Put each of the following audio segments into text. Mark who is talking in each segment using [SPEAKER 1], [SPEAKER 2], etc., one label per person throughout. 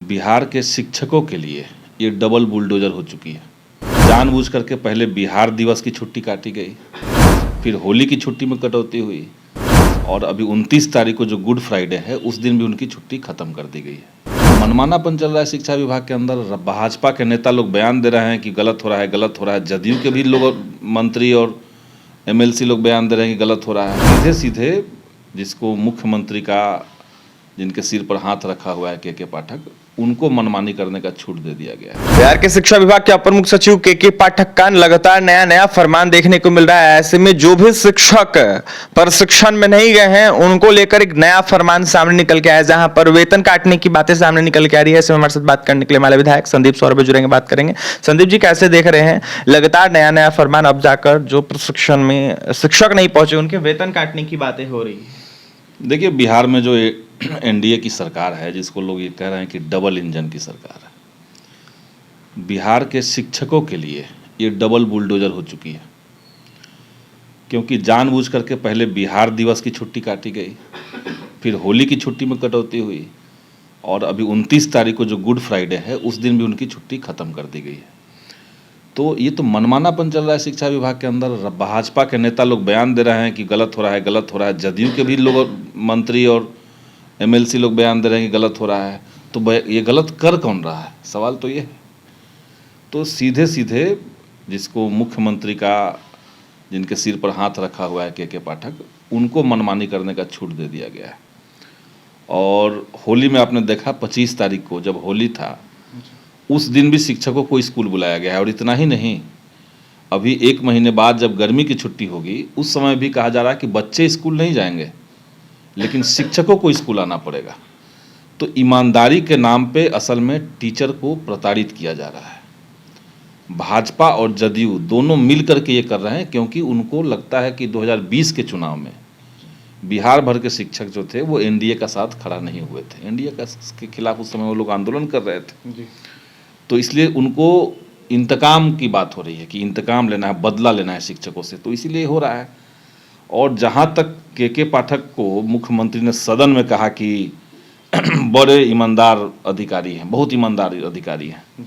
[SPEAKER 1] बिहार के शिक्षकों के लिए ये डबल बुलडोजर हो चुकी है। जानबूझ करके पहले बिहार दिवस की छुट्टी काटी गई, फिर होली की छुट्टी में कटौती हुई और अभी 29 तारीख को जो गुड फ्राइडे है उस दिन भी उनकी छुट्टी खत्म कर दी गई है। मनमानापन चल रहा है शिक्षा विभाग के अंदर। भाजपा के नेता लोग बयान दे रहे हैं कि गलत हो रहा है, गलत हो रहा है। जदयू के भी लोग, मंत्री और एमएलसी लोग बयान दे रहे हैं कि गलत हो रहा है। सीधे सीधे जिसको मुख्यमंत्री का, जिनके सिर पर हाथ रखा हुआ है के पाठक, उनको मनमानी करने का छूट दे दिया गया है।
[SPEAKER 2] बिहार के शिक्षा विभाग के अपर मुख्य सचिव के पाठक का लगातार नया फरमान देखने को मिल रहा है। ऐसे में जो भी शिक्षक प्रशिक्षण में नहीं गए हैं उनको लेकर एक नया फरमान सामने निकल के आया, जहां पर वेतन काटने की बातें सामने निकल के आ रही है। ऐसे में हमारे साथ बात करने के लिए हमारे विधायक संदीप सौरभ जुड़ेंगे, बात करेंगे। संदीप जी, कैसे देख रहे हैं लगातार नया फरमान, अब जाकर जो प्रशिक्षण में शिक्षक नहीं पहुंचे उनके वेतन काटने की बातें हो रही है?
[SPEAKER 1] देखिए, बिहार में जो एनडीए की सरकार है, जिसको लोग ये कह रहे हैं कि डबल इंजन की सरकार है, बिहार के शिक्षकों के लिए ये डबल बुलडोजर हो चुकी है। क्योंकि जानबूझ करके पहले बिहार दिवस की छुट्टी काटी गई, फिर होली की छुट्टी में कटौती हुई और अभी 29 तारीख को जो गुड फ्राइडे है उस दिन भी उनकी छुट्टी खत्म कर दी गई है। तो ये तो मनमानापन चल रहा है शिक्षा विभाग के अंदर। भाजपा के नेता लोग बयान दे रहे हैं कि गलत हो रहा है, गलत हो रहा है। जदयू के भी लोग, मंत्री और एमएलसी लोग बयान दे रहे हैं कि गलत हो रहा है। तो ये गलत कर कौन रहा है, सवाल तो ये है। तो सीधे सीधे जिसको मुख्यमंत्री का, जिनके सिर पर हाथ रखा हुआ है के पाठक, उनको मनमानी करने का छूट दे दिया गया है। और होली में आपने देखा 25 तारीख को जब होली था, उस दिन भी शिक्षकों को स्कूल बुलाया गया है। और इतना ही नहीं, अभी 1 महीने बाद जब गर्मी की छुट्टी होगी उस समय भी कहा जा रहा है कि बच्चे स्कूल नहीं जाएंगे, लेकिन शिक्षकों को स्कूल आना पड़ेगा। तो ईमानदारी के नाम पे असल में टीचर को प्रताड़ित किया जा रहा है। भाजपा और जदयू दोनों मिल करके ये कर रहे हैं, क्योंकि उनको लगता है कि 2020 के चुनाव में बिहार भर के शिक्षक जो थे वो एनडीए का साथ खड़ा नहीं हुए थे। एनडीए के खिलाफ उस समय वो लोग आंदोलन कर रहे थे। तो इसलिए उनको इंतकाम की बात हो रही है कि इंतकाम लेना है, बदला लेना है शिक्षकों से। तो इसीलिए हो रहा है। और जहाँ तक के पाठक को मुख्यमंत्री ने सदन में कहा कि बड़े ईमानदार अधिकारी हैं, बहुत ईमानदार अधिकारी हैं।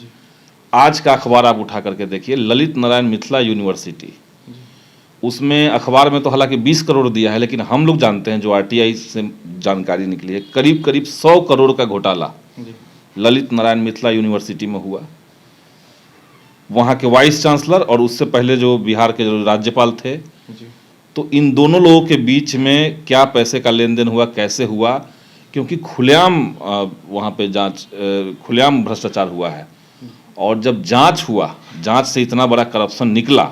[SPEAKER 1] आज का अखबार आप उठा करके देखिए, ललित नारायण मिथिला यूनिवर्सिटी, उसमें अखबार में तो हालांकि 20 करोड़ दिया है, लेकिन हम लोग जानते हैं, जो आरटीआई से जानकारी निकली है, करीब 100 करोड़ का घोटाला ललित नारायण मिथिला यूनिवर्सिटी में हुआ। वहाँ के वाइस चांसलर और उससे पहले जो बिहार के जो राज्यपाल थे, तो इन दोनों लोगों के बीच में क्या पैसे का लेन देन हुआ, कैसे हुआ, क्योंकि खुलेआम वहाँ पे खुलेआम भ्रष्टाचार हुआ है। और जब जांच हुआ, जांच से इतना बड़ा करप्शन निकला,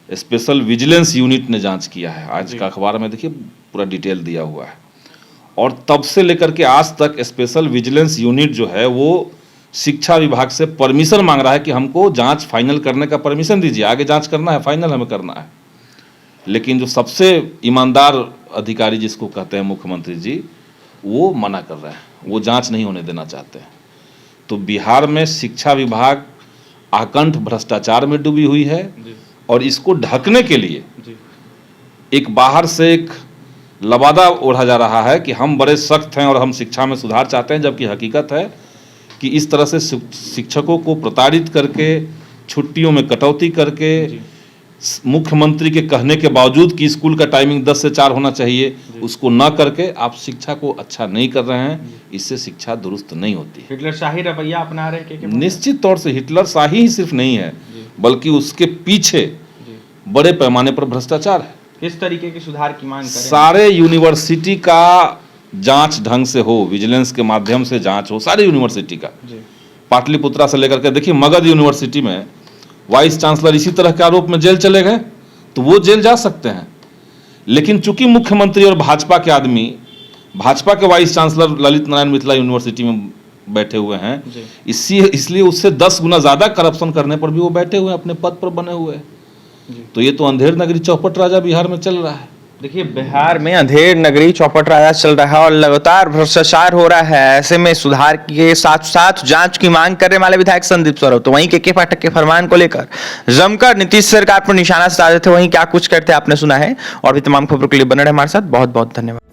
[SPEAKER 1] स्पेशल विजिलेंस यूनिट ने जांच किया है। आज का अखबार में देखिए पूरा डिटेल दिया हुआ है। और तब से लेकर के आज तक स्पेशल विजिलेंस यूनिट जो है वो शिक्षा विभाग से परमिशन मांग रहा है कि हमको जांच फाइनल करने का परमिशन दीजिए, आगे जांच करना है, फाइनल हमें करना है। लेकिन जो सबसे ईमानदार अधिकारी जिसको कहते हैं मुख्यमंत्री जी, वो मना कर रहे हैं, वो जांच नहीं होने देना चाहते हैं। तो बिहार में शिक्षा विभाग आकंठ भ्रष्टाचार में डूबी हुई है। और इसको ढकने के लिए एक बाहर से एक लबादा ओढ़ा जा रहा है कि हम बड़े सख्त हैं और हम शिक्षा में सुधार चाहते हैं, जबकि हकीकत है कि इस तरह से शिक्षकों को प्रताड़ित करके, छुट्टियों में कटौती करके, मुख्यमंत्री के कहने के बावजूद कि स्कूल का टाइमिंग 10 से 4 होना चाहिए, उसको न करके आप शिक्षा को अच्छा नहीं कर रहे हैं। इससे शिक्षा दुरुस्त नहीं होती है।
[SPEAKER 2] हिटलरशाही रवैया अपना रहे हैं।
[SPEAKER 1] निश्चित तौर से हिटलरशाही ही सिर्फ नहीं है, बल्कि उसके पीछे बड़े पैमाने पर भ्रष्टाचार है।
[SPEAKER 2] किस तरीके की सुधार की मांग करें?
[SPEAKER 1] सारे यूनिवर्सिटी का जांच ढंग से हो, विजिलेंस के माध्यम से जांच हो, सारे यूनिवर्सिटी का। पाटलिपुत्रा से लेकर के देखिए, मगध यूनिवर्सिटी में वाइस चांसलर इसी तरह के आरोप में जेल चले गए, तो वो जेल जा सकते हैं। लेकिन चूंकि मुख्यमंत्री और भाजपा के आदमी, भाजपा के vice chancellor Lalit Narayan Mithila university में बैठे हुए हैं, इसलिए उससे 10 गुना ज्यादा करप्शन करने पर भी वो बैठे हुए हैं, अपने पद पर बने हुए हैं। तो ये तो अंधेर नगरी चौपट राजा बिहार में चल रहा है।
[SPEAKER 2] देखिए, बिहार में अंधेर नगरी चौपट राजा चल रहा है और लगातार भ्रष्टाचार हो रहा है। ऐसे में सुधार के साथ साथ जांच की मांग करने वाले विधायक संदीप सौरभ तो वहीं के पाठक के फरमान को लेकर जमकर नीतीश सरकार पर निशाना साधे थे। वहीं क्या कुछ करते आपने सुना है। और भी तमाम खबरों के लिए बने रहे हमारे साथ। बहुत बहुत धन्यवाद।